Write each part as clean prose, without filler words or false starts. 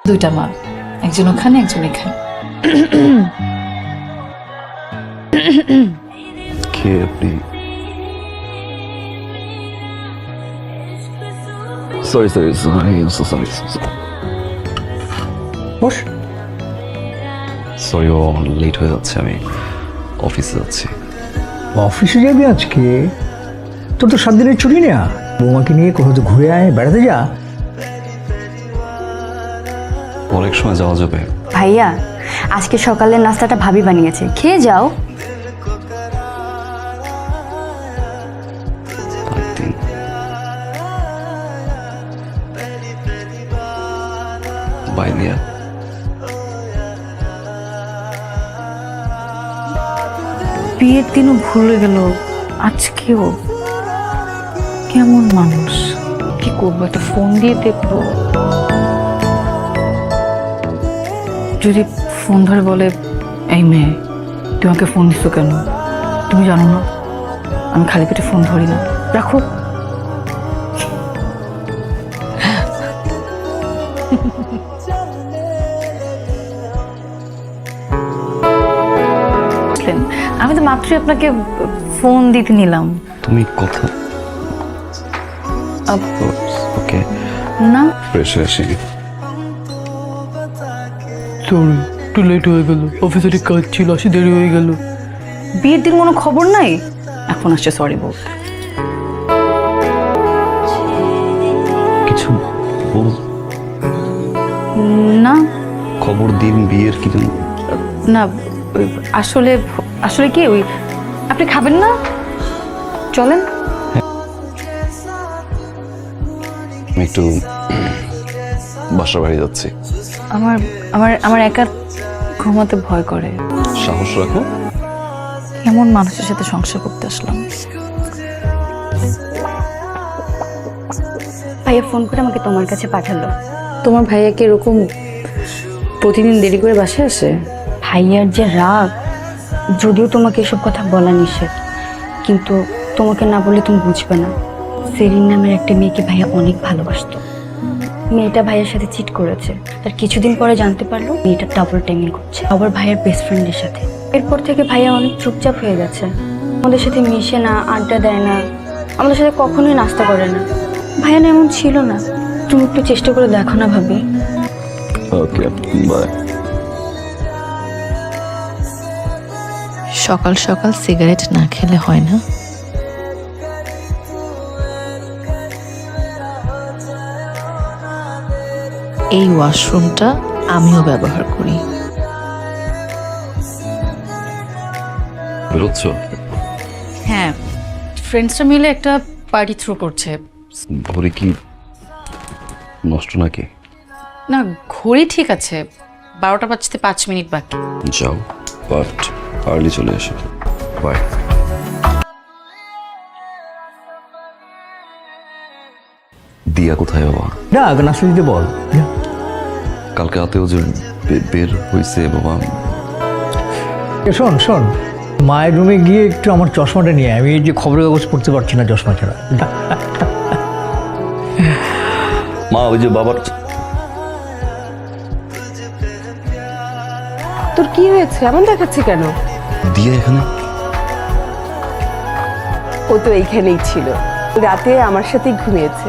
দুইটা মা, একজন ওখানে একজন এখানে। কে আপনি? Sorry sorry sorry boss. Sorry, ও লেট হয়ে যাচ্ছে, আমি অফিসে যাচ্ছি। অফিসে যাবি আজকে? তোর তো 7 দিনের ছুটি নেয়া। বৌমাকে নিয়ে কোথাও তো ঘুরে আয়, বেড়াতে যা। অনেক সময় যাওয়া যাবে। ভাইয়া, আজকে সকালের নাস্তাটা ভাবি বানিয়েছে, খেয়ে যাও। একদিন বাই দিয়া। বিয়ের দিনও ভুলে গেল, আজকেও। কেমন মানুষ! কি করবো, একটা ফোন দিয়ে দেখবো। যদি ফোন ধরে বলে, এই মেয়ে তুমি আমাকে ফোন দিচ্ছ কেন? তুমি জানো না আমি খালি পেটে ফোন ধরি না, রাখো। আমি তো মাত্রই আপনাকে ফোন দিতে নিলাম। তুমি কথা ওকে না, ফ্রেশ হয়ে আসি। সরি, একটু লেট হয়ে গেল, অফিসের কাজ ছিল, আসি দেরি হয়ে গেল। বিয়ের দিন কোনো খবর নাই, এখন আসছে সরি বলতে। কিছু বল, না খবর দিন বিয়ের কি জন্য? না, আসলে আসলে কি ওই আপনি খাবেন না, চলেন। আমি একটু বাসার বাড়ি যাচ্ছি। আমার আমার আমার একা ঘুমাতে ভয় করে। সাহস রাখো। এমন মানুষের সাথে সংসার করতে আসলাম। ভাইয়া ফোন করে আমাকে তোমার কাছে পাঠালো। তোমার ভাইয়াকে এরকম প্রতিদিন দেরি করে বাসায় আসে? ভাইয়ার যে রাগ, যদিও তোমাকে এসব কথা বলা নিষেধ, কিন্তু তোমাকে না বলে তুমি বুঝবে না। সেরিন নামের একটা মেয়েকে ভাইয়া অনেক ভালোবাসতো। মেয়েটা ভাইয়ের সাথে চিট করেছে, তার কিছুদিন পরে জানতে পারলো মেয়েটা ডাবল টাইমিং করছে, আবার ভাইয়ের বেস্ট ফ্রেন্ডের সাথে। এরপর থেকে ভাইয়া অনেক চুপচাপ হয়ে গেছে, আমাদের সাথে মিশে না, আড্ডা দেয় না, আমাদের সাথে কখনোই নাস্তা করে না। ভাইয়া না এমন ছিল না। তুমি একটু চেষ্টা করে দেখো না ভাবি। Okay bye. সকাল সকাল সিগারেট না খেলে হয় না। এই ওয়াশরুমটা আমিও ব্যবহার করি। বেরোচ্ছ? হ্যাঁ, ফ্রেন্ডসরা মিলে একটা পার্টি থ্রো করছে। ঘড়ি কি নষ্ট নাকি? না, ঘড়ি ঠিক আছে, 12টা বাজতে 5 মিনিট বাকি। যাও, বাট আর্লি চলে এসো। বাই। দিয়া কোথায় বাবা? না, নাস্তা দিতে বল। যা। কালকে রাতেও যে বের হয়েছে বাবা। শোন শোন, মায়ের রুমে গিয়ে একটু আমার চশমাটা নিয়ে আয়। আমি এই যে খবরের কাগজ পড়তে পারছি না চশমা ছাড়া। যা। মা, ওই যে বাবার। তোর কি হয়েছে, এমন দেখাচ্ছে কেন? দিয়া এখানে? ও তো এইখানেই ছিল, রাতে আমার সাথেই ঘুমিয়েছে।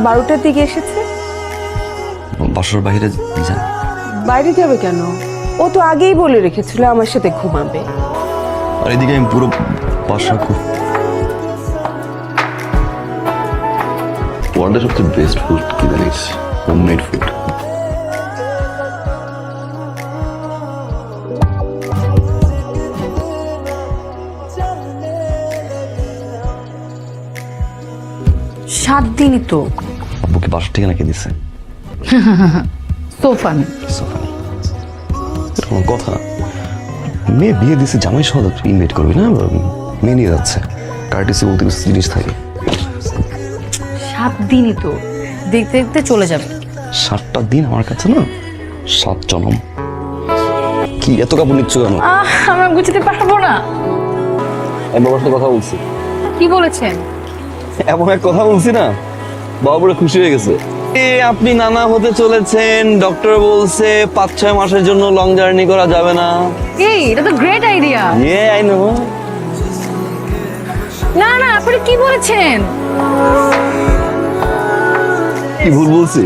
12টার দিকে এসেছে। বাসার বাইরে যান। বাইরে যাবে কেন? ও তো আগেই বলে রেখেছিল আমার সাথে ঘুমাবে। আর এদিকে আমি পুরো বাসা ওয়ার্ল্ডের সবচেয়ে বেস্ট ফুড কি জানিস? Homemade food. সাত দিনই তো। আব্বুকে বাসার ঠিকানা কে দিছে? সোফান। সোফানি। এরকম কথা। মেয়ে বিয়ে দিছে, জামাই সহ ইনভাইট করবি না? মেয়ে নিয়ে যাচ্ছে, কার্টিসি বলতে কিছু জিনিস থাকে। 7 দিনই তো, দেখতে দেখতে চলে যাবে। 7টা দিন আমার কাছে না 7 জনম। কি এত কাপড় নিচ্ছ কেন? আমরা গুছাতে পারবো না। আমি বাবার সাথে কথা বলছি। কি বলেছেন? এমন এক কথা বলছি না, বাবা পুরো খুশি হয়ে গেছে। আপনি নানা হতে চলেছেন, ডক্টর বলছে 5-6 মাসের জন্য লং জার্নি করা যাবে না। এই এটা তো গ্রেট আইডিয়া। I know. না না, আপনি কি বলেছেন? কি ভুল বলছি?